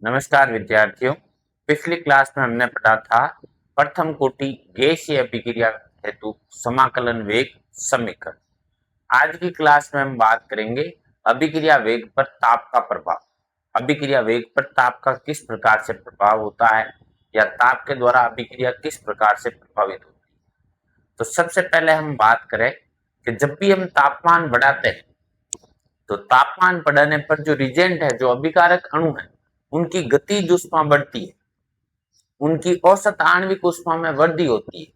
नमस्कार विद्यार्थियों। पिछली क्लास में हमने पढ़ा था प्रथम कोटि गैसीय अभिक्रिया हेतु समाकलन वेग समीकरण। आज की क्लास में हम बात करेंगे अभिक्रिया वेग पर ताप का प्रभाव। अभिक्रिया वेग पर ताप का किस प्रकार से प्रभाव होता है या ताप के द्वारा अभिक्रिया किस प्रकार से प्रभावित होती है। तो सबसे पहले हम बात करें कि जब भी हम तापमान बढ़ाते हैं तो तापमान बढ़ने पर जो रिजेंट है, जो अभिकारक अणु है, उनकी गतिज ऊष्मा बढ़ती है, उनकी औसत आणविक ऊष्मा में वृद्धि होती है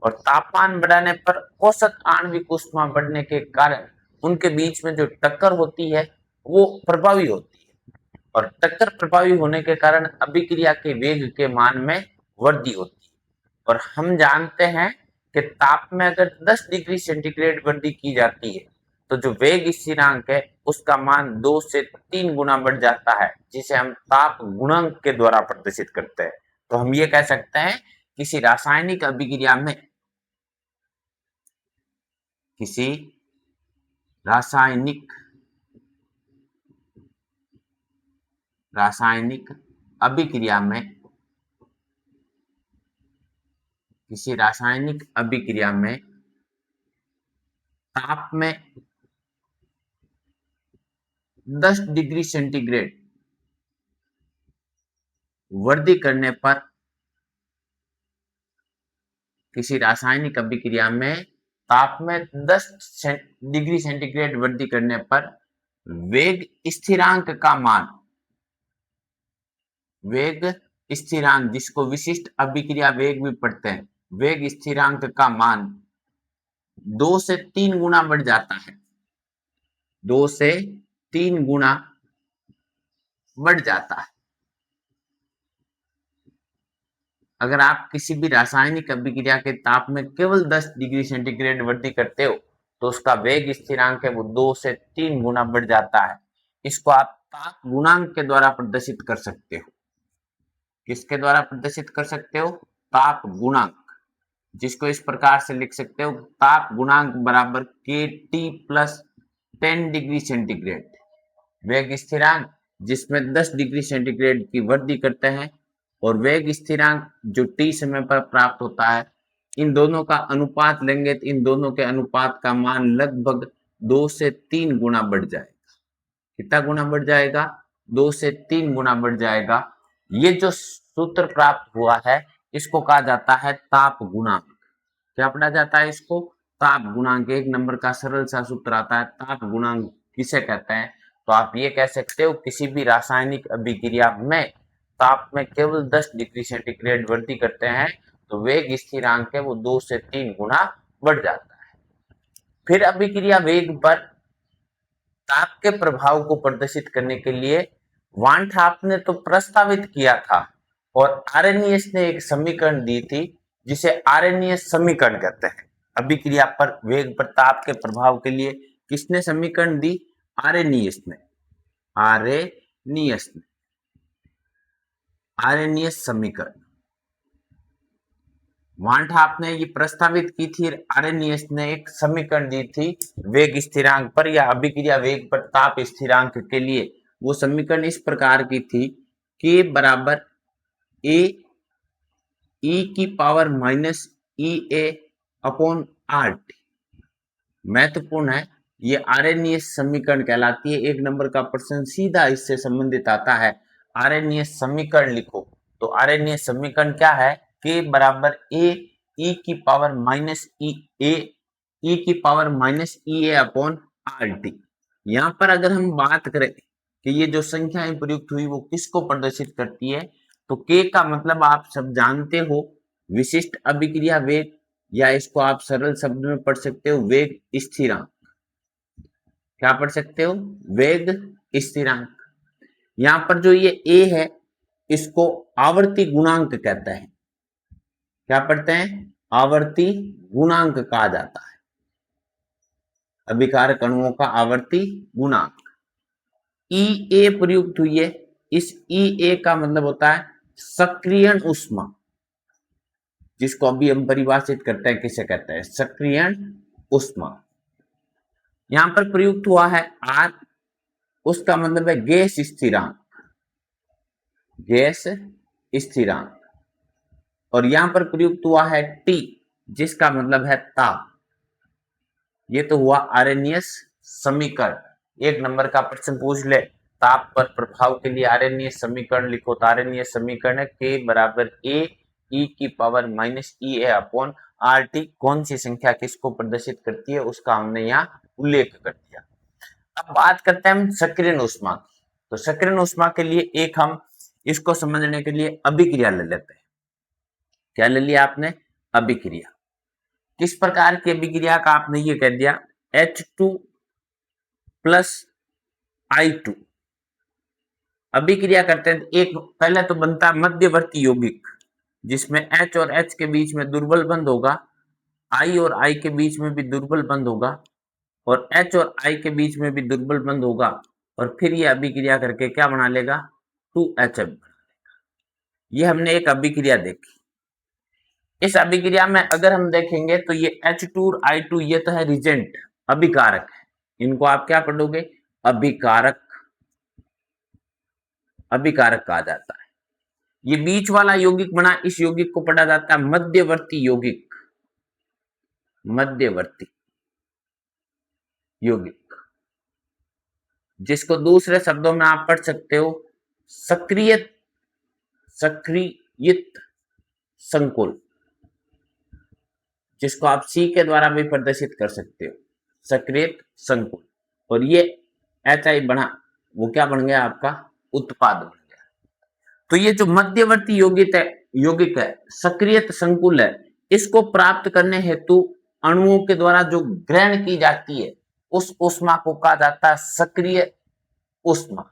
और तापमान बढ़ाने पर औसत आणविक ऊष्मा बढ़ने के कारण उनके बीच में जो टक्कर होती है वो प्रभावी होती है और टक्कर प्रभावी होने के कारण अभिक्रिया के वेग के मान में वृद्धि होती है। और हम जानते हैं कि ताप में अगर 10 डिग्री सेंटीग्रेड वृद्धि की जाती है तो जो वेग स्थिरांक है उसका मान 2 से 3 गुना बढ़ जाता है, जिसे हम ताप गुणांक के द्वारा प्रदर्शित करते हैं। तो हम ये कह सकते हैं किसी रासायनिक अभिक्रिया में किसी रासायनिक रासायनिक अभिक्रिया में किसी रासायनिक अभिक्रिया में ताप में 10 डिग्री सेंटीग्रेड वृद्धि करने पर किसी रासायनिक अभिक्रिया में ताप में 10 डिग्री सेंटीग्रेड वृद्धि करने पर वेग स्थिरांक का मान, वेग स्थिरांक जिसको विशिष्ट अभिक्रिया वेग भी पढ़ते हैं, वेग स्थिरांक का मान 2 से 3 गुना बढ़ जाता है। 2 से 3 गुना बढ़ जाता है। अगर आप किसी भी रासायनिक अभिक्रिया के ताप में केवल 10 डिग्री सेंटीग्रेड वृद्धि करते हो तो उसका वेग स्थिरांक है वो 2 से 3 गुना बढ़ जाता है। इसको आप ताप गुणांक के द्वारा प्रदर्शित कर सकते हो। किसके द्वारा प्रदर्शित कर सकते हो? ताप गुणांक, जिसको इस प्रकार से लिख सकते हो, ताप गुणांक बराबर के टी प्लस 10 डिग्री सेंटीग्रेड। वेग स्थिरांक जिसमें 10 डिग्री सेंटीग्रेड की वृद्धि करते हैं और वेग स्थिरांक जो टी समय पर प्राप्त होता है, इन दोनों का अनुपात लेंगे तो इन दोनों के अनुपात का मान लगभग 2 से 3 गुना बढ़ जाएगा। कितना गुना बढ़ जाएगा? 2 से 3 गुना बढ़ जाएगा। ये जो सूत्र प्राप्त हुआ है इसको कहा जाता है ताप गुणांक। क्या पढ़ा जाता है इसको? ताप गुणांक। एक नंबर का सरल सा सूत्र आता है, ताप गुणांक किसे कहते हैं? तो आप ये कह सकते हो किसी भी रासायनिक अभिक्रिया में ताप में केवल 10 डिग्री सेंटीग्रेड वृद्धि करते हैं तो वेग स्थिरांक है वो 2 से 3 गुना बढ़ जाता है। फिर अभिक्रिया वेग पर ताप के प्रभाव को प्रदर्शित करने के लिए वान ठाप ने तो प्रस्तावित किया था और आर्रेनियस ने एक समीकरण दी थी जिसे आर्रेनियस समीकरण कहते हैं। अभिक्रिया पर वेग पर ताप के प्रभाव के लिए किसने समीकरण दी? आर्रेनियस ने। आर्रेनियस समीकरण वान ठाप ने ये प्रस्तावित की थी, आर्रेनियस ने एक समीकरण दी थी वेग स्थिरांक पर या अभिक्रिया वेग पर ताप स्थिरांक के लिए। वो समीकरण इस प्रकार की थी, के बराबर ए ई की power minus E A upon R T. महत्वपूर्ण है, ये आर्रेनियस समीकरण कहलाती है। एक नंबर का प्रश्न सीधा इससे संबंधित आता है। आर्रेनियस समीकरण लिखो तो आर्रेनियस समीकरण क्या है? के बराबर ए ई की पावर माइनस ई की power minus E A upon R T. यहां पर अगर हम बात करें कि ये जो संख्याएं प्रयुक्त हुई वो किसको प्रदर्शित करती है, तो के का मतलब आप सब जानते हो, विशिष्ट अभिक्रिया वेग, या इसको आप सरल शब्द में पढ़ सकते हो वेग स्थिरांक। क्या पढ़ सकते हो? वेग स्थिरांक। यहां पर जो ये ए है इसको आवर्ती गुणांक कहते हैं। क्या पढ़ते हैं? आवर्ती गुणांक कहा जाता है। अभिकारक अणुओं का आवर्ती गुणांक। ई ए प्रयुक्त हुई है। इस ई ए का मतलब होता है सक्रियण ऊष्मा, जिसको अभी हम परिभाषित करते हैं, किसे कहते हैं? सक्रियण ऊष्मा। यहां पर प्रयुक्त हुआ है आर, उसका मतलब है गैस स्थिरांक। गैस स्थिरांक, और यहां पर प्रयुक्त हुआ है T, जिसका मतलब है ताप। ये तो हुआ आर्हेनियस समीकरण। एक नंबर का प्रश्न पूछ ले, ताप पर प्रभाव के लिए आर्हेनियस समीकरण लिखो, तो आर्हेनियस समीकरण है K बराबर A e की power minus E A upon R T. कौन सी संख्या किसको प्रदर्शित करती है उसका हमने यहाँ उल्लेख कर दिया। अब बात करते हैं हम सक्रियण ऊष्मा की। तो सक्रियण ऊष्मा के लिए एक हम इसको समझने के लिए अभिक्रिया ले लेते हैं। क्या ले लिया आपने? अभिक्रिया। किस प्रकार की अभिक्रिया का आपने ये कह दिया, H2 प्लस I2 अभिक्रिया करते हैं। एक पहले तो बनता है मध्यवर्ती यौगिक, जिसमें H और H के बीच में दुर्बल बंध होगा, I और I के बीच में भी दुर्बल बंध होगा, और H और I के बीच में भी दुर्बल बंध होगा, और फिर ये अभिक्रिया करके क्या बना लेगा, 2HF। ये हमने एक अभिक्रिया देखी। इस अभिक्रिया में अगर हम देखेंगे तो ये H2 और I2 ये तो है रिजेंट, अभिकारक है। इनको आप क्या पढ़ोगे, अभिकारक, अभिकारक कहा जाता है। ये बीच वाला यौगिक बना, इस यौगिक को पढ़ा जाता है मध्यवर्ती यौगिक, मध्यवर्ती यौगिक, जिसको दूसरे शब्दों में आप पढ़ सकते हो सक्रिय, सक्रियित संकुल, जिसको आप सी के द्वारा भी प्रदर्शित कर सकते हो, सक्रियत संकुल। और ये HI बना, वो क्या बन गया आपका, उत्पाद बन गया। तो ये जो मध्यवर्ती यौगिक है, सक्रियत संकुल है, इसको प्राप्त करने हेतु अणुओं के द्वारा जो ग्रहण की जाती है उस ऊष्मा को कहा जाता है सक्रिय ऊष्मा।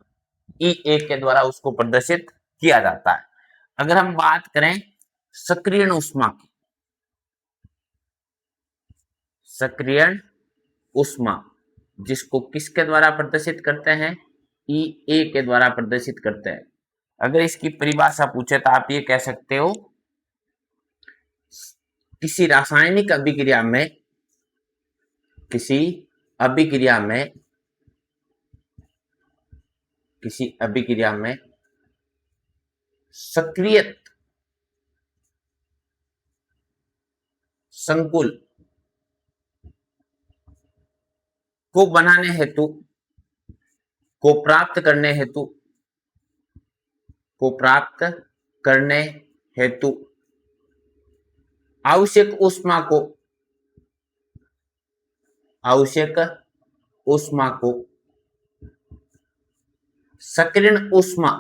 E1 के द्वारा उसको प्रदर्शित किया जाता है। अगर हम बात करें सक्रियण ऊष्मा की, सक्रियण ऊष्मा जिसको किसके द्वारा प्रदर्शित करते हैं, E1 के द्वारा प्रदर्शित करते हैं। अगर इसकी परिभाषा पूछे तो आप ये कह सकते हो, किसी रासायनिक अभिक्रिया में, किसी अभिक्रिया में, किसी अभिक्रिया में सक्रियत संकुल को बनाने हेतु, को प्राप्त करने हेतु, को प्राप्त करने हेतु आवश्यक ऊष्मा को, आवश्यक ऊष्मा को सक्रियण ऊष्मा,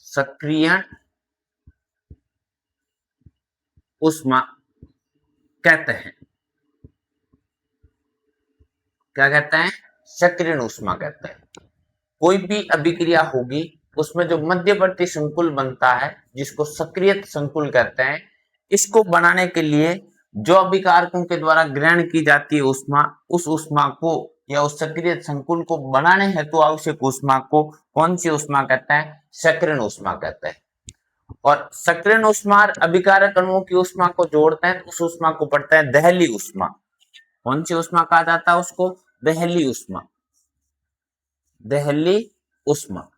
सक्रियण ऊष्मा कहते हैं। क्या कहते हैं, सक्रियण ऊष्मा कहते हैं। कोई भी अभिक्रिया होगी उसमें जो मध्यवर्ती संकुल बनता है जिसको सक्रियत संकुल कहते हैं, इसको बनाने के लिए जो अभिकारकों के द्वारा ग्रहण की जाती है ऊष्मा, उस ऊष्मा को या उस सक्रिय संकुल को बनाने हेतु आवश्यक ऊष्मा को कौन सी ऊष्मा कहते हैं, सक्रियण ऊष्मा कहते हैं। और सक्रियण ऊष्मा अभिकारक अणुओं की ऊष्मा को जोड़ते हैं तो उस ऊष्मा को पढ़ते हैं दहली ऊष्मा। कौन सी ऊष्मा कहा जाता है उसको, दहली ऊष्मा, दहली ऊष्मा।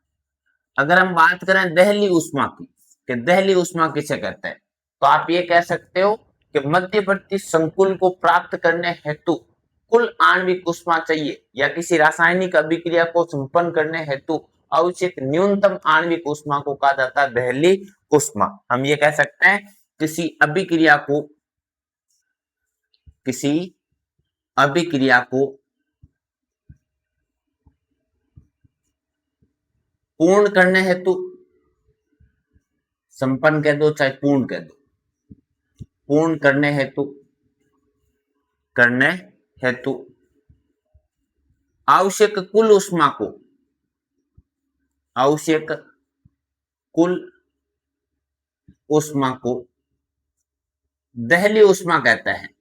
अगर हम बात करें दहली ऊष्मा की, कि दहली ऊष्मा किसे कहते हैं, तो आप ये कह सकते हो कि मध्यवर्ती संकुल को प्राप्त करने हेतु कुल आणविक ऊष्मा चाहिए, या किसी रासायनिक अभिक्रिया को संपन्न करने हेतु आवश्यक न्यूनतम आणविक ऊष्मा को कहा जाता है दहली ऊष्मा। हम ये कह सकते हैं किसी अभिक्रिया को, किसी अभिक्रिया को पूर्ण करने हेतु, संपन्न कह दो चाहे पूर्ण कह दो, पूर्ण करने हेतु, करने हेतु आवश्यक कुल ऊष्मा को, आवश्यक कुल ऊष्मा को दहली ऊष्मा कहते हैं,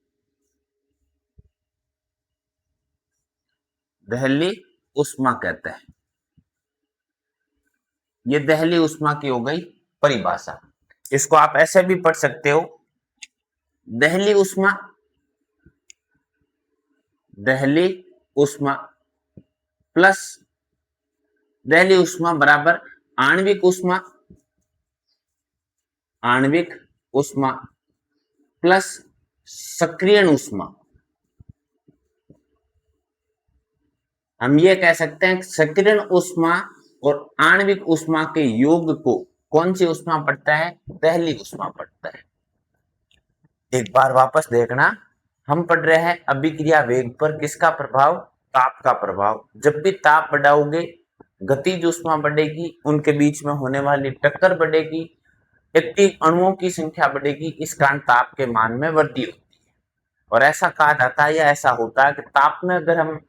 दहली ऊष्मा कहते हैं। ये दहली ऊष्मा की हो गई परिभाषा। इसको आप ऐसे भी पढ़ सकते हो, दहली ऊष्मा, दहली ऊष्मा प्लस दहली ऊष्मा बराबर आणविक ऊष्मा, आणविक ऊष्मा प्लस सक्रियण ऊष्मा। हम ये कह सकते हैं सक्रियण ऊष्मा और आणविक ऊष्मा के योग को कौन सी ऊष्मा पड़ता है? दहली ऊष्मा पड़ता है। एक बार वापस देखना, हम पढ़ रहे हैं अभिक्रिया वेग पर किसका प्रभाव? ताप का प्रभाव। जब भी ताप बढ़ाओगे गतिज ऊष्मा बढ़ेगी, उनके बीच में होने वाली टक्कर बढ़ेगी, एक्टिव अणुओं की संख्या बढ़ेगी, इस कारण ताप के मान में वृद्धि होती है। और ऐसा कहा जाता है या ऐसा होता है कि ताप में अगर हम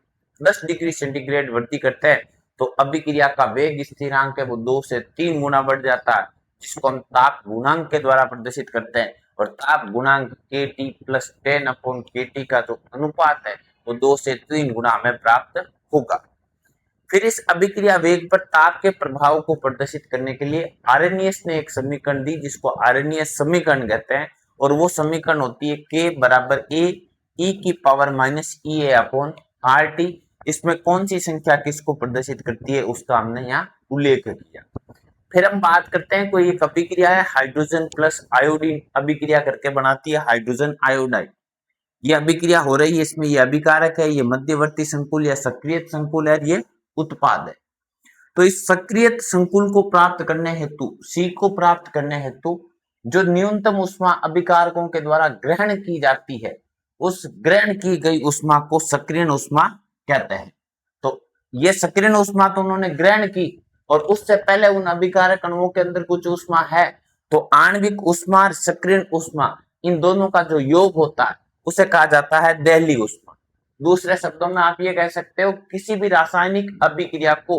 10 डिग्री सेंटीग्रेड वृद्धि करते हैं तो अभिक्रिया का वेग स्थिरांक है वो 2 से 3 गुना बढ़ जाता है, जिसको हम ताप गुणांक के द्वारा प्रदर्शित करते हैं। और ताप गुणांक kT प्लस 10 kT का जो अनुपात है वो 2 से 3 गुना हमें प्राप्त होगा। फिर इस अभिक्रिया वेग पर ताप के प्रभाव को प्रदर्शित करने के लिए आर्रेनियस ने एक समीकरण दी, जिसको आर्रेनियस समीकरण कहते हैं। और वो समीकरण होती है k बराबर a e की power minus E A upon R T. इसमें कौन सी संख्या किसको प्रदर्शित करती है उसका हमने यहाँ उल्लेख किया। फिर हम बात करते हैं कोई एक अभिक्रिया है हाइड्रोजन प्लस आयोडीन अभिक्रिया करके बनाती है हाइड्रोजन आयोडाइड। ये अभिक्रिया हो रही है, इसमें ये अभिकारक है, ये मध्यवर्ती संकुल या सक्रिय संकुल है, ये उत्पाद है। तो इस सक्रिय संकुल को प्राप्त करने हेतु, सी को प्राप्त करने हेतु जो न्यूनतम ऊष्मा अभिकारकों के द्वारा ग्रहण की जाती है, उस ग्रहण की गई ऊष्मा को सक्रिय ऊष्मा कहते हैं। तो ये सक्रिय ऊष्मा तो उन्होंने ग्रहण की और उससे पहले उन अभिकारक अणुओं के अंदर कुछ ऊष्मा है, तो आणविक ऊष्मा और सक्रिय ऊष्मा इन दोनों का जो योग होता है उसे कहा जाता है दहली ऊष्मा। दूसरे शब्दों में आप ये कह सकते हो किसी भी रासायनिक अभिक्रिया को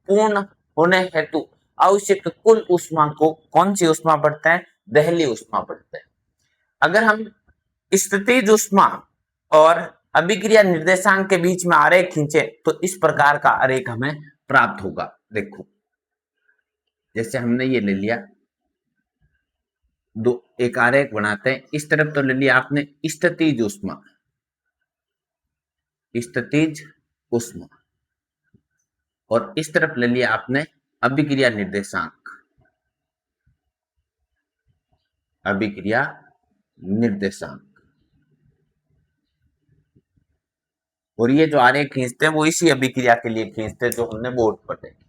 पूर्ण होने हेतु आवश्यक कुल ऊष्मा को कौन सी ऊष्मा पढ़ते हैं? दहली ऊष्मा पढ़ते हैं। अगर हम स्थितिज ऊष्मा और अभिक्रिया निर्देशांक के बीच में आरेख खींचे तो इस प्रकार का आरेख हमें प्राप्त होगा। देखो जैसे हमने ये ले लिया, दो एक आरेख बनाते हैं। इस तरफ तो ले लिया आपने स्थितिज ऊष्मा, स्थितिज ऊष्मा, और इस तरफ ले लिया आपने अभिक्रिया निर्देशांक, अभिक्रिया निर्देशांक। और ये जो आरेख खींचते हैं वो इसी अभिक्रिया के लिए खींचते हैं जो हमने बोर्ड पर देखे।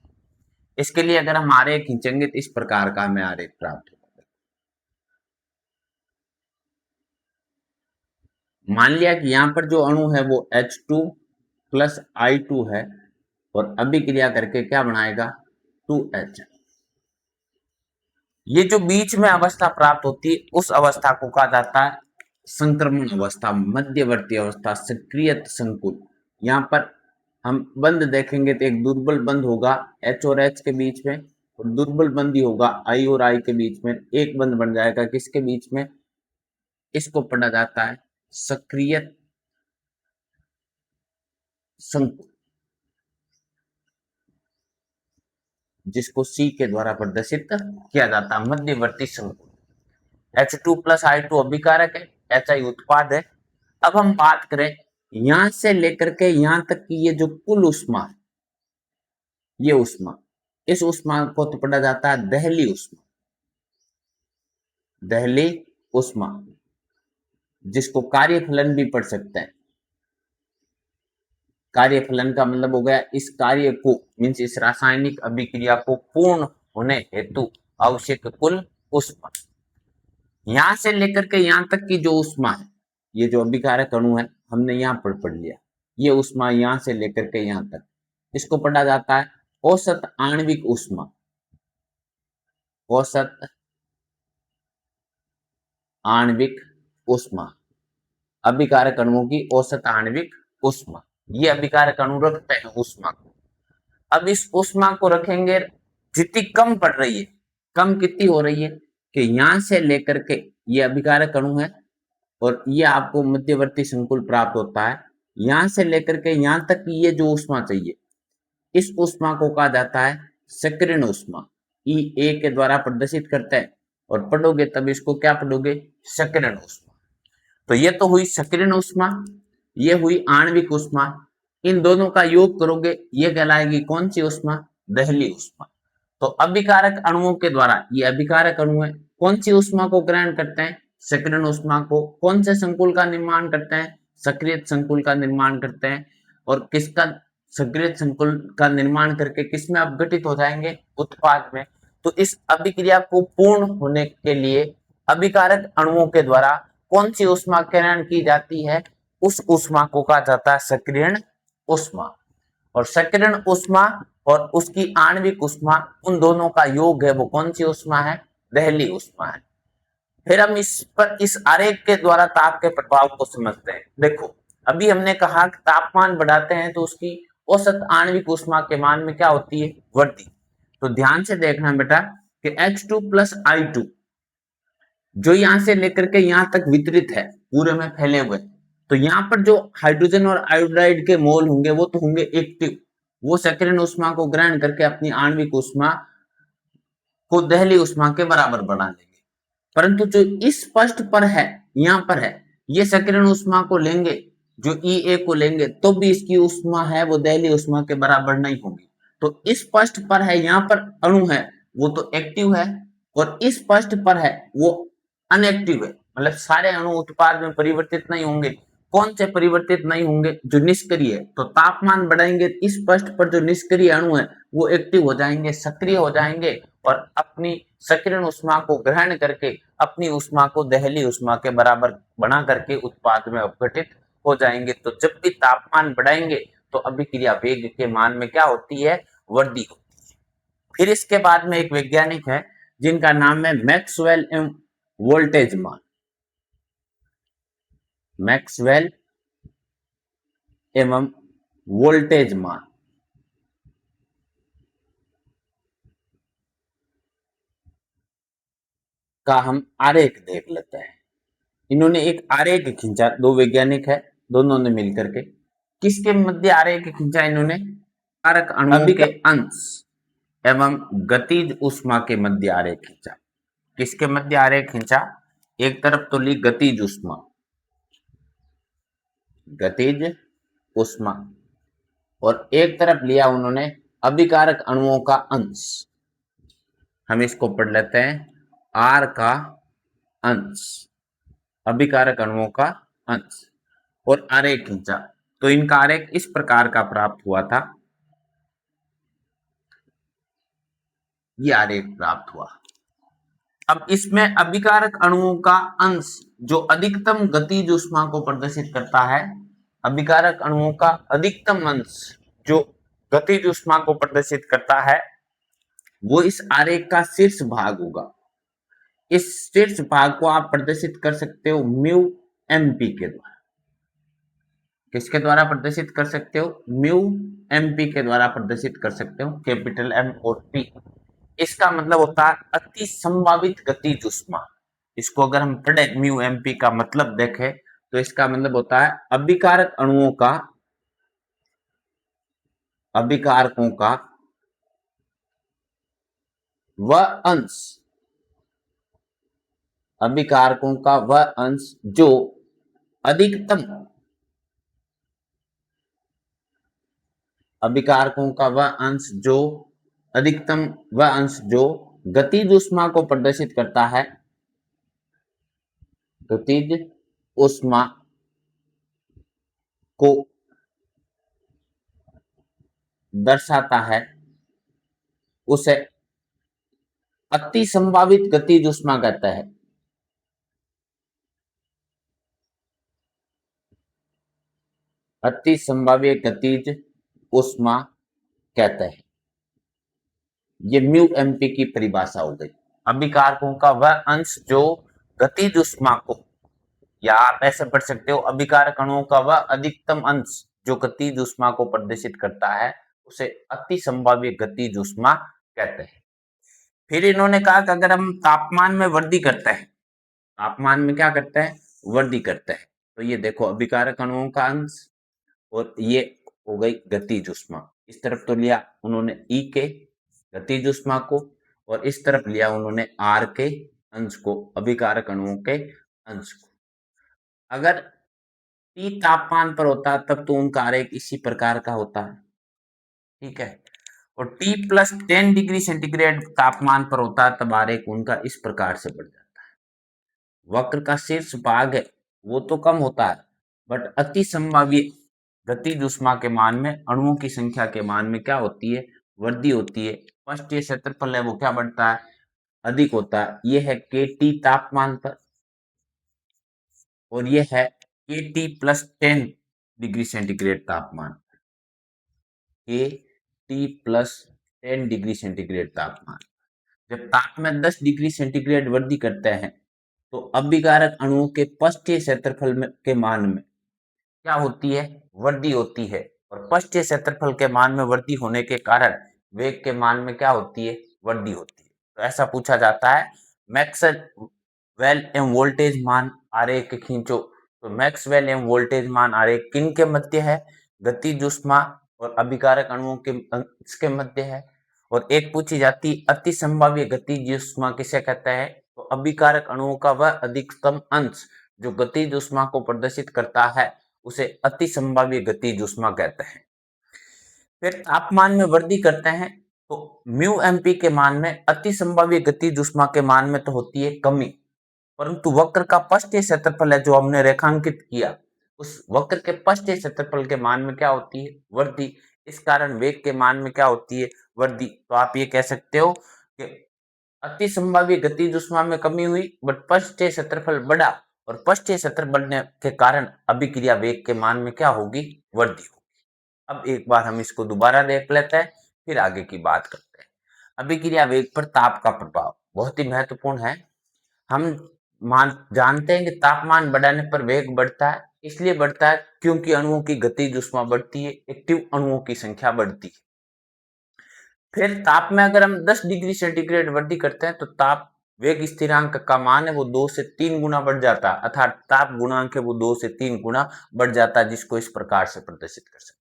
इसके लिए अगर हम आरेख खींचेंगे तो इस प्रकार का हमें आरेख प्राप्त होगा। मान लिया कि यहां पर जो अणु है वो H2 प्लस I2 है और अभिक्रिया करके क्या बनाएगा? 2H। ये जो बीच में अवस्था प्राप्त होती है उस अवस्था को कहा जाता है संक्रमण अवस्था, मध्यवर्ती अवस्था, सक्रिय संकुल। यहाँ पर हम बंद देखेंगे तो एक दुर्बल बंद होगा H और H के बीच में, और दुर्बल बंद ही होगा I और I के बीच में। एक बंद बन जाएगा किसके बीच में? इसको पढ़ा जाता है सक्रिय संकुल, जिसको C के द्वारा प्रदर्शित किया जाता है मध्यवर्ती संकुल। H2 प्लस I2 अभिकारक है, HI उत्पाद है। अब हम बात करें यहां से लेकर के यहां तक की ये जो कुल ऊष्मा है, ये ऊष्मा, इस ऊष्मा को तो पढ़ा जाता है दहली ऊष्मा, दहली ऊष्मा, जिसको कार्यफलन भी पढ़ सकते हैं। कार्यफलन का मतलब हो गया इस कार्य को, मीन्स इस रासायनिक अभिक्रिया को पूर्ण होने हेतु आवश्यक कुल ऊष्मा। यहां से लेकर के यहां तक की जो ऊष्मा है, ये जो अभिकारक अणु है हमने यहां पर पढ़ लिया, ये ऊष्मा यहां से लेकर के यहां तक, इसको पढ़ा जाता है औसत आणविक ऊष्मा, औसत आणविक ऊष्मा, अभिकारक अणुओं की औसत आणविक ऊष्मा। ये अभिकारक अणु रखते हैं ऊष्मा को। अब इस ऊष्मा को रखेंगे, जितनी कम पड़ रही है, कम कितनी हो रही है कि यहां से लेकर के ये अभिकारक अणु है और ये आपको मध्यवर्ती संकुल प्राप्त होता है, यहां से लेकर के यहां तक की ये जो ऊष्मा चाहिए, इस ऊष्मा को कहा जाता है सक्रिय ऊष्मा। ई ए के द्वारा प्रदर्शित करते हैं और पढ़ोगे तब इसको क्या पढ़ोगे? सक्रिय ऊष्मा। तो ये तो हुई सक्रिय ऊष्मा, ये हुई आणविक ऊष्मा। इन दोनों का योग करोगे ये कहलाएगी कौन सी ऊष्मा? दहली उष्मा। तो अभिकारक अणुओं के द्वारा, ये अभिकारक अणु है, कौन सी उष्मा को ग्रहण करते हैं? सक्रियण उष्मा को। कौन से संकुल का निर्माण करते हैं? सक्रिय संकुल का निर्माण करते हैं। और किसका सक्रिय संकुल का निर्माण करके किसमें अपघटित हो जाएंगे? उत्पाद में। तो इस अभिक्रिया को पूर्ण होने के लिए अभिकारक अणुओं के द्वारा कौन सी उष्मा ग्रहण की जाती है? उस उष्मा को कहा जाता है सक्रियण उष्मा। और सक्रियण उष्मा और उसकी आणविक उष्मा, उन दोनों का योग है, वो कौन सी उष्मा है? दहली उष्मा है। फिर हम इस आरेख के द्वारा ताप के प्रभाव को समझते हैं। देखो, अभी हमने कहा कि तापमान बढ़ाते हैं तो उसकी औसत आणविक उष्मा के मान में क्या होती है? वृद्धि। तो ध्यान से देखना बेटा कि H2 प्लस I2 जो यहां से लेकर के यहां तक वितरित है, पूरे में फैले हुए, तो यहाँ पर जो हाइड्रोजन और आयोडाइड के मोल होंगे वो तो होंगे एक्टिव, वो सक्रियण उष्मा को ग्रहण करके अपनी आणविक उष्मा को दहली उष्मा के बराबर बना लेंगे। परंतु जो इस स्पष्ट पर है, यहाँ पर है, ये सक्रियण उष्मा को लेंगे, जो E को लेंगे तो भी इसकी उष्मा है वो दहली उष्मा के बराबर नहीं होगी। तो इस स्पष्ट पर है, यहाँ पर अणु है वो तो एक्टिव है, और इस स्पष्ट पर है वो अनएक्टिव है, मतलब सारे अणु उत्पाद में परिवर्तित नहीं होंगे। कौन से परिवर्तित नहीं होंगे? जो निष्क्रिय है। तो तापमान बढ़ाएंगे, इस स्पष्ट पर जो निष्क्रिय अणु है वो एक्टिव हो जाएंगे, सक्रिय हो जाएंगे, और अपनी सक्रियण उष्मा को ग्रहण करके अपनी उष्मा को दहली उष्मा के बराबर बना करके उत्पाद में अपघटित हो जाएंगे। तो जब भी तापमान बढ़ाएंगे तो अभिक्रिया वेग के मान में क्या होती है? वृद्धि होती है। फिर इसके बाद में एक वैज्ञानिक है जिनका नाम है मैक्सवेल एवं वोल्टेजमान। मैक्सवेल एवं वोल्टेजमान का हम आरेख देख लेते हैं। इन्होंने एक आरेख खींचा, दो वैज्ञानिक है, दोनों ने मिलकर के किसके मध्य आरेख खींचा? इन्होंने कारक अणुओं के अंश एवं गतिज उष्मा के मध्य आरेख खींचा। किसके मध्य आरेख खींचा? एक तरफ तो ली गतिज उष्मा, गतिज उष्मा, और एक तरफ लिया उन्होंने अभिकारक अणुओं का अंश। हम इसको पढ़ लेते हैं, आर का अंश, अभिकारक अणुओं का अंश, और आरेख खींचा। तो इनका आरेख इस प्रकार का प्राप्त हुआ था, ये आरेख प्राप्त हुआ। अब इसमें अभिकारक अणुओं का अंश जो अधिकतम गतिज उष्मा को प्रदर्शित करता है, अभिकारक अणुओं का अधिकतम अंश जो गतिज उष्मा को प्रदर्शित करता है, वो इस आरेख का शीर्ष भाग होगा। इस शीर्ष भाग को आप प्रदर्शित कर सकते हो म्यू एमपी के द्वारा। किसके द्वारा प्रदर्शित कर सकते हो? म्यू एमपी के द्वारा प्रदर्शित कर सकते हो, कैपिटल एम और पी। इसका मतलब होता है अति संभावित गतिज उष्मा। इसको अगर हम पढ़े म्यू एमपी का मतलब देखें तो इसका मतलब होता है अभिकारक अणुओं का, अभिकारकों का वह अंश, अभिकारकों का वह अंश जो अधिकतम, अभिकारकों का वह अंश जो अधिकतम, वह अंश जो गतिज उष्मा को प्रदर्शित करता है, गतिज उष्मा को दर्शाता है, उसे अति संभावित गतिज उष्मा कहता है। अति संभाव्य गतिज उष्मा कहते हैं। ये म्यू एमपी की परिभाषा हो गई। अभिकारकों का वह अंश जो गतिज उष्मा को, या आप ऐसे पढ़ सकते हो अभिकारक अणुओं का वह अधिकतम अंश जो गतिज उष्मा को प्रदर्शित करता है, उसे अति संभाव्य गतिज उष्मा कहते हैं। फिर इन्होंने कहा कि अगर हम तापमान में वृद्धि करते हैं, तापमान में क्या करते हैं? वृद्धि करते हैं, तो ये देखो अभिकारक अणुओं का अंश, और ये हो गई गतिज उष्मा। इस तरफ तो लिया उन्होंने ई के गतिज उष्मा को, और इस तरफ लिया उन्होंने आर के अंश को, अभिकारक अणुओं के अंश को। अगर टी तापमान पर होता तब तो उनका आरेख इसी प्रकार का होता है, ठीक है। और T+10 डिग्री सेंटीग्रेड तापमान पर होता है तब आरेख उनका इस प्रकार से बढ़ जाता है। वक्र का शीर्ष भाग है वो तो कम होता है, बट अति संभाव्य गतिज ऊष्मा के मान में अणुओं की संख्या के मान में क्या होती है, वृद्धि होती है। पृष्ठीय क्षेत्रफल है वो क्या बढ़ता है, अधिक होता है। ये है KT तापमान पर और ये है KT+10 डिग्री सेंटीग्रेड तापमान। KT+10 डिग्री सेंटीग्रेड तापमान। जब तापमान 10 डिग्री सेंटीग्रेड वृद्धि करते हैं तो अभिकारक अणुओं के पृष्ठीय क्षेत्रफल के मान में क्या होती है, वृद्धि होती है। और पृष्ठीय क्षेत्रफल के मान में वृद्धि होने के कारण वेग के मान में क्या होती है, वृद्धि होती है। तो ऐसा पूछा जाता है। मैक्सवेल एवं वोल्टेज मान आरेख खींचो। तो मैक्सवेल एवं वोल्टेज मान आरेख किन के मध्य है, गतिज ऊष्मा और अभिकारक अणुओं के इसके मध्य है। और एक पूछी जाती अति संभाव्य गतिज ऊष्मा किसे कहते हैं, तो अभिकारक अणुओं का वह अधिकतम अंश जो गतिज ऊष्मा को प्रदर्शित करता है उसे अति संभाव्य गतिज ऊष्मा कहते हैं। फिर तापमान में वृद्धि करते हैं तो म्यू एमपी के मान में अति संभाव्य गतिज ऊष्मा के मान में तो होती है कमी, परंतु वक्र का पृष्ठीय क्षेत्रफल है जो हमने रेखांकित किया, उस वक्र के पृष्ठीय क्षेत्रफल के मान में क्या होती है, वृद्धि। इस कारण वेग के मान में क्या होती है, वृद्धि। तो आप ये कह सकते हो कि अति संभाव्य गतिज ऊष्मा में कमी हुई बट पृष्ठीय क्षेत्रफल बढ़ा और पृष्ठीय क्षेत्र बढ़ने के कारण अभिक्रिया वेग के मान में क्या होगी, वृद्धि होगी। अब एक बार हम इसको दोबारा देख लेते हैं फिर आगे की बात करते हैं। अभिक्रिया वेग पर ताप का प्रभाव बहुत ही महत्वपूर्ण है। हम जानते हैं कि तापमान बढ़ाने पर वेग बढ़ता है, इसलिए बढ़ता है क्योंकि अणुओं की गतिज ऊष्मा बढ़ती है, एक्टिव अणुओं की संख्या बढ़ती है। फिर ताप में अगर हम 10 डिग्री सेंटीग्रेड वृद्धि करते हैं तो ताप वेग स्थिरांक का मान है वो 2 से 3 गुना बढ़ जाता है, अर्थात ताप गुणांक है वो 2 से 3 गुना बढ़ जाता है, जिसको इस प्रकार से प्रदर्शित कर सकते हैं।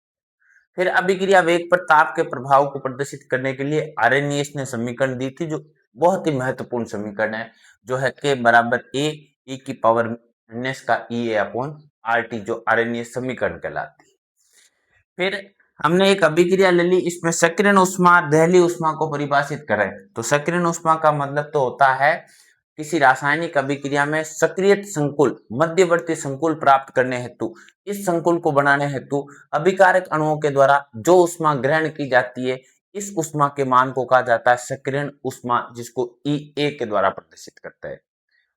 फिर अभिक्रिया वेग पर ताप के प्रभाव को प्रदर्शित करने के लिए आर्रेनियस ने समीकरण दी थी जो बहुत ही महत्वपूर्ण समीकरण है, जो है K बराबर A e की पावर माइनस का EA अपॉन RT, जो आर्रेनियस समीकरण कहलाती है। फिर हमने एक अभिक्रिया ले ली, इसमें सक्रियण ऊष्मा दहली ऊष्मा को परिभाषित करें तो सक्रियण ऊष्मा का मतलब तो होता है किसी रासायनिक अभिक्रिया में सक्रिय संकुल मध्यवर्ती संकुल प्राप्त करने हेतु, इस संकुल को बनाने हेतु अभिकारक अणुओं के द्वारा जो ऊष्मा ग्रहण की जाती है, इस ऊष्मा के मान को कहा जाता है सक्रियण ऊष्मा, जिसको EA के द्वारा प्रदर्शित करता है।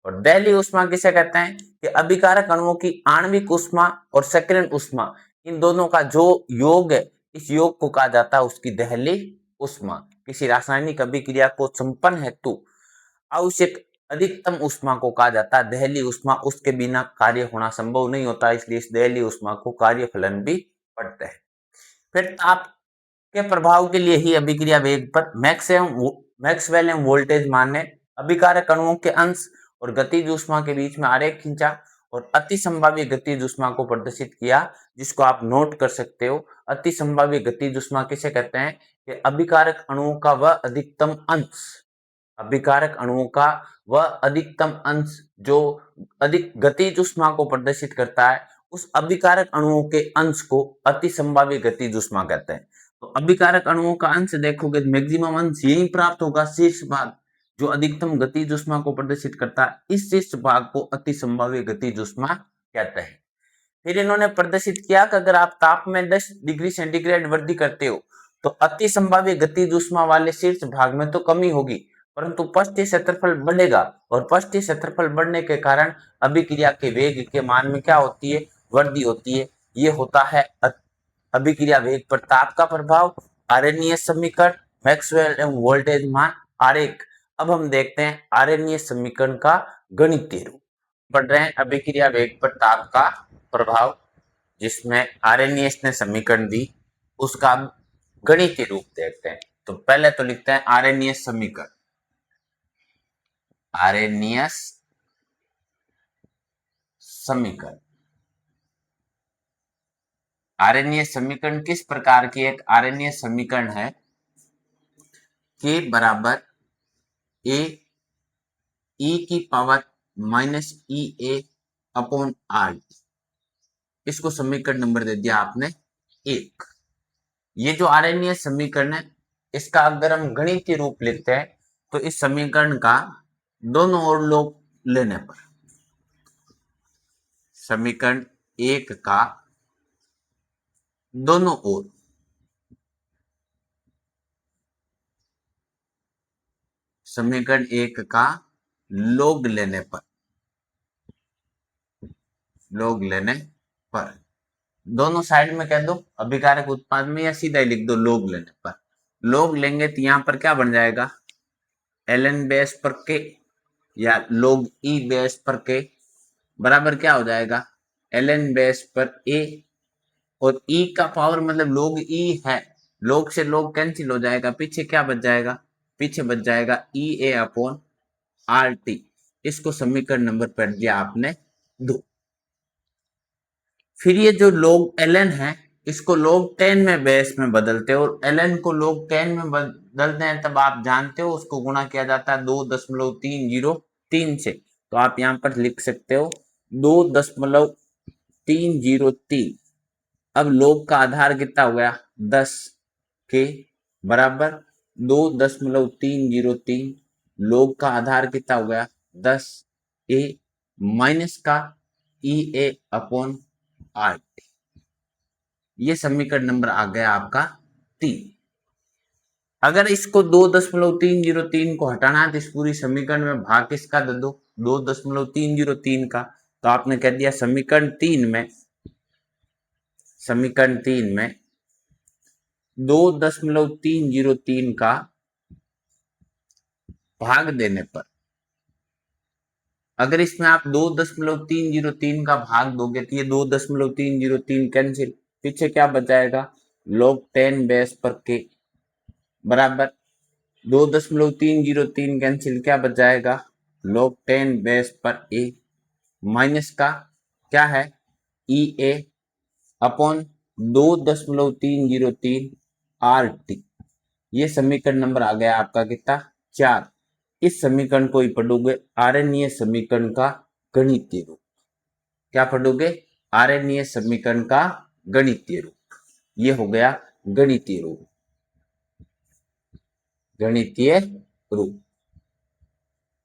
और दहली ऊष्मा किसे कहते हैं कि अभिकारक अणुओं की आणविक ऊष्मा और सक्रियण ऊष्मा इन दोनों का जो योग है, इस योग को कहा जाता है उसकी दहली ऊष्मा। किसी रासायनिक अभिक्रिया को संपन्न हेतु आवश्यक अधिकतम ऊष्मा को कहा जाता है दहली ऊष्मा, उसके बिना कार्य होना संभव नहीं होता, इसलिए इस दहली ऊष्मा को कार्य फलन भी पढ़ते हैं। फिर ताप के प्रभाव के लिए ही अभिक्रिया वेग पर मैक्सवेल एवं वोल्टेज मान ने अभिकारक अणुओं के अंश और गतिज ऊष्मा के बीच में आरेख खींचा और अति संभाव्य गतिज ऊष्मा को प्रदर्शित किया, जिसको आप नोट कर सकते हो। अति संभाव्य गतिज ऊष्मा किसे कहते हैं कि अभिकारक अणुओं का वह अधिकतम अंश, अभिकारक अणुओं का वह अधिकतम अंश जो अधिक गतिज ऊष्मा को प्रदर्शित करता है, उस अभिकारक अणुओं के अंश को अति संभाव्य गतिज ऊष्मा कहते हैं। तो अभिकारक अणुओं का अंश देखोगे मैक्सिमम अंश यही प्राप्त होगा, शीर्ष भाग जो अधिकतम गतिज ऊष्मा को प्रदर्शित करता है, इस शीर्ष भाग को अति संभाव्य गतिज ऊष्मा कहते हैं। फिर इन्होंने प्रदर्शित किया कि अगर आप ताप में 10 डिग्री सेंटीग्रेड वृद्धि करते हो तो अति संभाव्य गतिज ऊष्मा वाले शीर्ष भाग में तो कमी होगी, परंतु पृष्ठीय क्षेत्रफल बढ़ेगा और पृष्ठीय क्षेत्रफल बढ़ने के कारण अभिक्रिया के वेग के मान में क्या होती है, वृद्धि होती है। ये होता है अभिक्रिया वेग पर ताप का प्रभाव, आर्रेनियस समीकरण, मैक्सवेल एवं वोल्टेज मान, आरेख। अब हम देखते हैं आर्रेनियस समीकरण का गणितीय रूप। पढ़ रहे हैं अभिक्रिया वेग पर ताप का प्रभाव, जिसमें आर्रेनियस ने समीकरण दी, उसका गणितीय रूप देखते हैं। तो पहले तो लिखते हैं आर्रेनियस समीकरण। आर्रेनियस समीकरण, आर्रेनियस समीकरण किस प्रकार की एक आर्रेनियस समीकरण है, K बराबर A e की power minus EA upon R, इसको समीकरण नंबर दे दिया आपने 1। ये जो आर्रेनियस समीकरण है इसका अगर हम गणितीय रूप लिखते हैं तो इस समीकरण का दोनों ओर लोग लेने पर समीकरण 1 का दोनों ओर समीकरण 1 का लोग लेने पर दोनों साइड में कह दो अभिकारक उत्पाद में या सीधा ही लिख दो लोग लेने पर। लोग लेंगे तो यहां पर क्या बन जाएगा ln बेस पर के या log e बेस पर के बराबर क्या हो जाएगा ln बेस पर a और e का पावर मतलब log e है, log से log कैंसिल हो जाएगा, पीछे क्या बच जाएगा, पीछे बच जाएगा e a upon R T. इसको समीकरण नंबर पर दिया आपने 2। फिर ये जो log ln है इसको log 10 में बेस में बदलते हो और ln को log 10 में बदलते हैं तब आप जानते हो उसको गुणा किया जाता है 2.303 से। तो आप यहां पर लिख सकते हो 2.303। अब log का आधार कितना हो गया 10 के बराबर 2.303 log का आधार कितना हो गया 10 ए माइनस का ई ए अपॉन आर। ये समीकरण नंबर आ गया आपका 3। अगर इसको 2.303 को हटाना है तो इस पूरी समीकरण में भाग किसका दे दो 2.303 का। तो आपने कह दिया समीकरण 3 में 2.303 का भाग देने पर अगर इसमें आप 2.303 का भाग दोगे तो ये 2.303 कैंसिल, पीछे क्या बचाएगा log 10 बेस पर के बराबर 2.303 कैंसिल क्या बच जाएगा log 10 बेस पर ए माइनस का क्या है ई ए अपॉन 2.303 आर टी। ये समीकरण नंबर आ गया आपका कितना 4। इस समीकरण को ही पढ़ोगे आरएनए समीकरण का गणितीय रूप। क्या पढ़ोगे आरएनए समीकरण का गणितीय रूप। ये हो गया गणितीय रूप। गणितीय रूप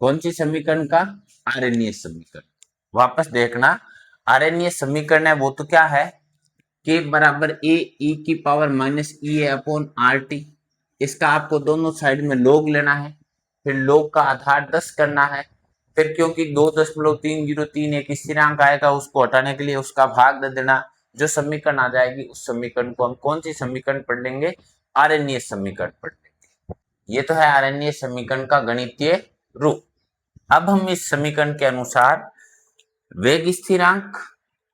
कौन सी समीकरण का आरएनए समीकरण। वापस देखना आरएनए समीकरण है वो तो क्या है के बराबर ए ई की power minus E A upon R T. इसका आपको दोनों साइड में log लेना है, फिर log का आधार 10 करना है, फिर क्योंकि 2.303 एक स्थिरांक आएगा उसको हटाने के लिए उसका भाग दे देना। जो समीकरण आ जाएगी उस समीकरण को हम कौन सी समीकरण पढ़ लेंगे आरएनए समीकरण पढ़ लेंगे। ये तो है आरएनए समीकरण का गणितीय रूप। अब हम इस समीकरण के अनुसार वेग स्थिरांक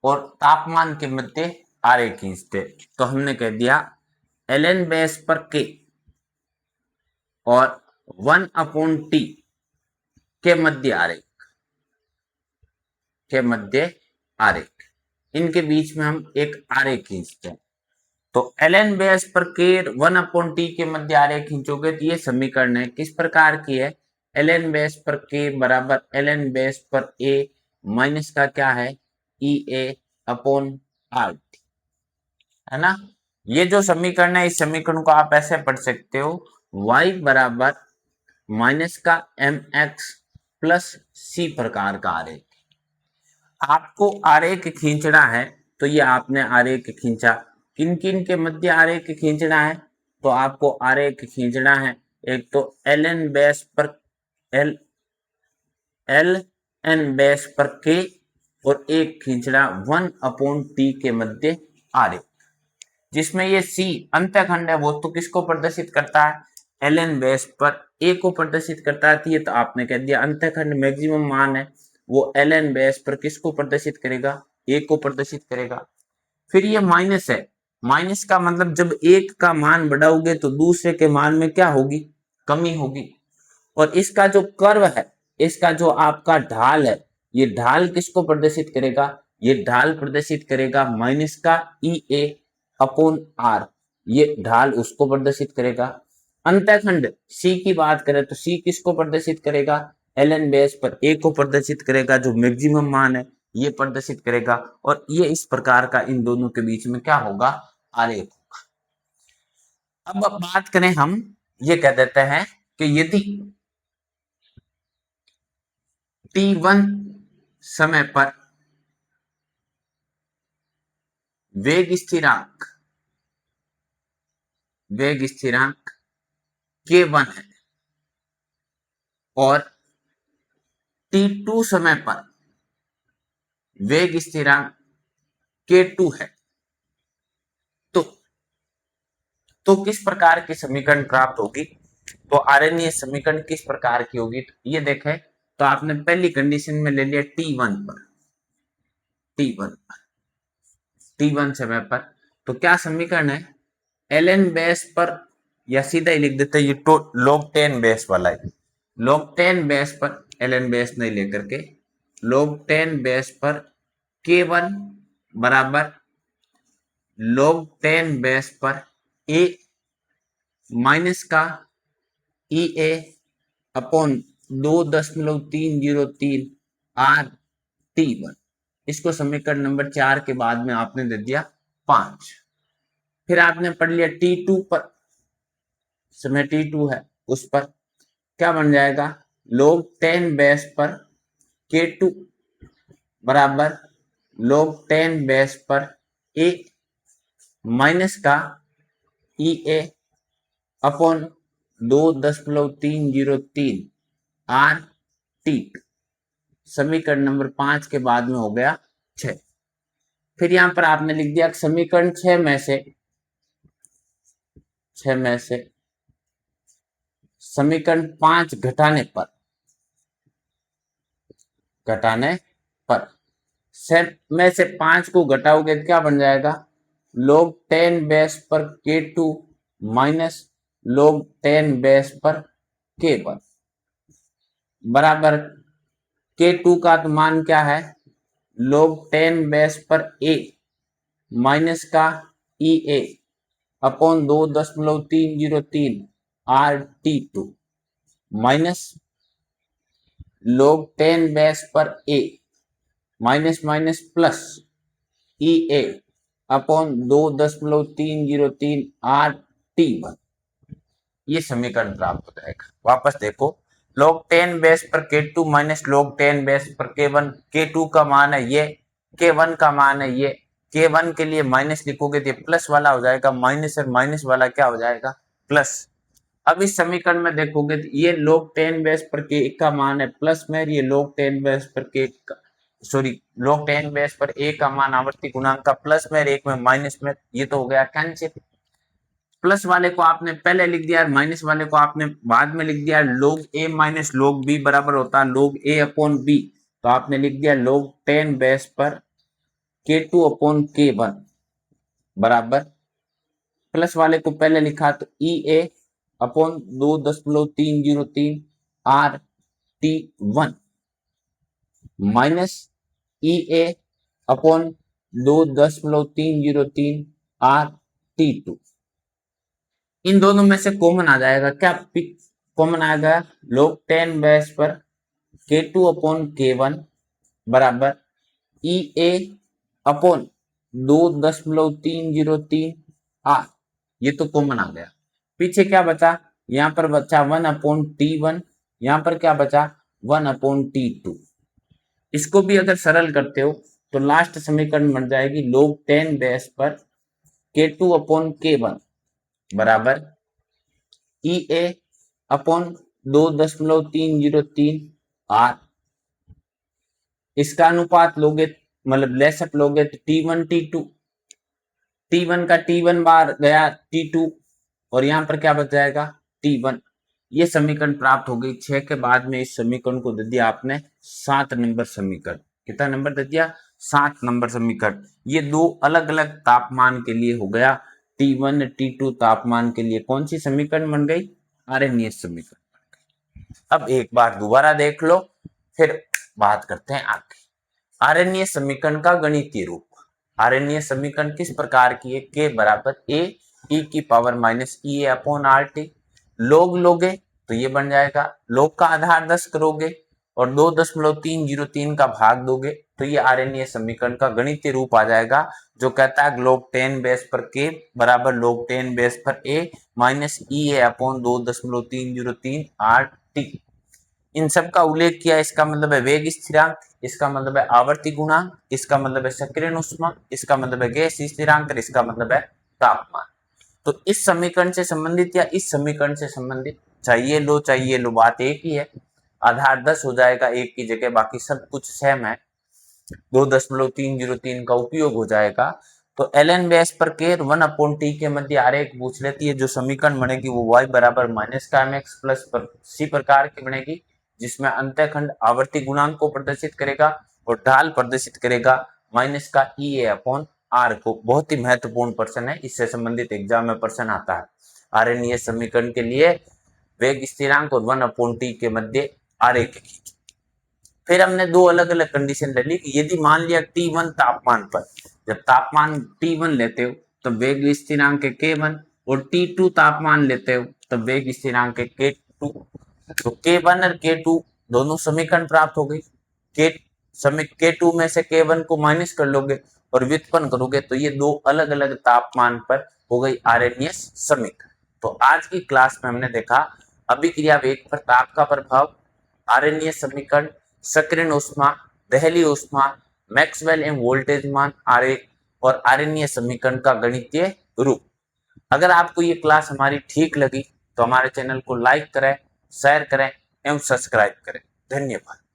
और तापमान के मध्य आरेख खींचते। तो हमने कह दिया ln बेस पर के और 1/t के मध्य आरेख इनके बीच में हम एक आरेख खींचते हैं। तो ln बेस पर के 1/t के मध्य आरेख खींचोगे तो ये समीकरण है किस प्रकार की है ln बेस पर के बराबर ln बेस पर a माइनस का क्या है ई ए अपॉन आर टी है ना। ये जो समीकरण है इस समीकरण को आप ऐसे पढ़ सकते हो y बराबर माइनस का एम एक्स प्लस सी प्रकार का आरेख। आपको आरेख खींचना है तो ये आपने आरेख खींचा, किन किन के मध्य आरेख खींचना है तो आपको आरेख खींचना है एक तो ln बेस पर ln बेस पर के और एक खींचना 1/t के मध्य आरेख जिसमें ये C अंतःखंड है वो तो किसको प्रदर्शित करता है ln बेस पर a को प्रदर्शित करता है। ये तो आपने कह दिया अंतःखंड मैक्सिमम मान है वो ln बेस पर किसको प्रदर्शित करेगा a को प्रदर्शित करेगा। फिर ये माइनस है, माइनस का मतलब जब एक का मान बढ़ाओगे तो दूसरे के मान में क्या होगी कमी होगी। और इसका जो कर्व है इसका जो आपका ढाल है ये ढाल किसको प्रदर्शित करेगा ये ढाल प्रदर्शित करेगा माइनस का ई ए अपॉन आर। ये ढाल उसको प्रदर्शित करेगा। अंतःखंड सी की बात करें तो सी किसको प्रदर्शित करेगा ln बेस पर ए को प्रदर्शित करेगा जो मैक्सिमम मान है ये प्रदर्शित करेगा। और ये इस प्रकार का इन दोनों के बीच में क्या होगा आरेख होगा। अब बात करें हम ये कह देते हैं कि यदि t1 समय पर वेग स्थिरांक k1 है और t2 समय पर वेग स्थिरांक k2 है, तो किस प्रकार की समीकरण प्राप्त होगी? तो आरएनए समीकरण किस प्रकार की होगी? तो ये देखें, तो आपने पहली कंडीशन में ले लिया टी वन समय पर, तो क्या समीकरण है? एलएन बेस पर, या सीधा ही लिख देते हैं, ये तो log 10 बेस वाला है, log 10 बेस पर, एलएन बेस नहीं लेकर के, log 10 बेस पर k1 बराबर log 10 बेस पर a माइनस का E A upon 2.303 are t1। इसको समीकरण नंबर 4 के बाद में आपने दे दिया 5। फिर आपने पढ़ लिया t2 पर, समय t2 है उस पर क्या बन जाएगा? log 10 बेस पर k2 बराबर log 10 बेस पर a माइनस का E A upon 2.303 R T. समीकरण नंबर 5 के बाद में हो गया 6। फिर यहां पर आपने लिख दिया समीकरण 6 में से समीकरण 5 घटाने पर में से 5 को घटाओगे तो क्या बन जाएगा? log 10 बेस पर k2 माइनस log 10 बेस पर k1 बराबर k2 का तो मान क्या है? log 10 बेस पर a माइनस का E A upon 2.303 R T two minus log 10 base पर a minus minus plus E A upon 2.303 R T one. ये समीकरण प्राप्त हो जाएगा। वापस देखो, log 10 बेस पर k2 माइनस log 10 बेस पर k1, k2 का मान है ये, k1 का मान है ये, k1 के लिए माइनस लिखोगे तो ये प्लस वाला हो जाएगा, माइनस और माइनस वाला क्या हो जाएगा? प्लस। अब इस समीकरण में देखोगे तो ये log 10 बेस पर k का मान है प्लस में, ये log 10 बेस पर k log 10 बेस पर a का मान आवर्ती गुणांक का प्लस में, एक में माइनस में, ये तो हो गया कैंसिल। प्लस वाले को आपने पहले लिख दिया, माइनस वाले को आपने बाद में लिख दिया। log a minus log b बराबर होता है log a अपॉन b, तो आपने लिख दिया log 10 बेस पर k2 अपॉन k1 बराबर, प्लस वाले को पहले लिखा तो E A upon 2.303 R T one minus E A upon 2.303 R T two. इन दोनों में से कॉमन आ जाएगा, क्या कॉमन आएगा? log 10 बेस पर k2 अपॉन k1 बराबर ई ए अपॉन 2.303 आर, ये तो कॉमन आ गया। पीछे क्या बचा? यहां पर बचा 1 अपॉन t1, यहां पर क्या बचा? 1 अपॉन t2। इसको भी अगर सरल करते हो तो लास्ट समीकरण बन जाएगी log 10 बेस पर k2 अपॉन k1 बराबर ई ए अपॉन 2.303 आर। इसका अनुपात लोगे, मतलब लेसअप लोगे तो t1 t2, t1 का t1 बार गया t2 और यहां पर क्या बच जाएगा? t1। ये समीकरण प्राप्त हो गई। 6 के बाद में इस समीकरण को दे दिया आपने 7 नंबर समीकरण। कितना नंबर दे दिया? 7 नंबर समीकरण। ये दो अलग अलग तापमान के लिए हो गया। T1 T2 तापमान के लिए कौन सी समीकरण बन गई? आरएनएस समीकरण। अब एक बार दोबारा देख लो, फिर बात करते हैं आगे। आरएनएस समीकरण का गणितीय रूप। आरएनएस समीकरण किस प्रकार की है? के बराबर ए ई की power minus E A upon R T. लोग लोगे तो ये बन जाएगा, लोग का आधार 10 करोगे और 2.303 का भाग दोगे तो ये आरएनए समीकरण का गणितीय रूप आ जाएगा, जो कहता है log 10 बेस पर k बराबर log 10 बेस पर a minus EA upon 2.303 RT। इन सब का उल्लेख किया, इसका मतलब है वेग स्थिरांक, इसका मतलब है आवर्ती गुणांक, इसका मतलब है सक्रियण ऊष्मा, इसका मतलब है गैस स्थिरांक, इसका मतलब है तापमान। तो इस समीकरण से संबंधित या इस समीकरण से संबंधित चाहिए लो बात एक ही है। आधार 10 हो जाएगा एक की जगह, बाकी सब कुछ सेम है। 2.303 का उपयोग हो जाएगा। तो ln बेस पर k 1/t के मध्य आरेख पूछ लेती है। जो समीकरण बनेगी वो y बराबर माइनस का mx प्लस पर c प्रकार की बनेगी, जिसमें अंतःखंड आवर्ती गुणांक को प्रदर्शित करेगा और ढाल प्रदर्शित करेगा माइनस का EA अपॉन r को। बहुत ही महत्वपूर्ण प्रश्न है, इससे संबंधित एग्जाम में प्रश्न आता है। आरएनए समीकरण के लिए वेग स्थिरांक और 1/t के मध्य आरेख खींचो। फिर हमने दो अलग अलग कंडीशन ले ली कि यदि मान लिया T1 तापमान पर, जब तापमान T1 लेते हो तो वेग स्थिरांक है K1, और T2 तापमान लेते हो तो वेग स्थिरांक है K2। तो K1 और K2 दोनों समीकरण प्राप्त हो गई। K2 में से K1 को माइनस कर लोगे और व्युत्पन्न करोगे तो ये दो अलग अलग तापमान पर हो गई आरएनएस समीकरण। तो आज की क्लास में हमने देखा अभिक्रिया वेग पर ताप का प्रभाव, आरएनए समीकरण, सक्रियण ऊष्मा, दहलीय ऊष्मा, मैक्सवेल एवं वोल्टेज मान आरेख और आरएनए समीकरण का गणितीय रूप। अगर आपको ये क्लास हमारी ठीक लगी तो हमारे चैनल को लाइक करें, शेयर करें एवं सब्सक्राइब करें। धन्यवाद।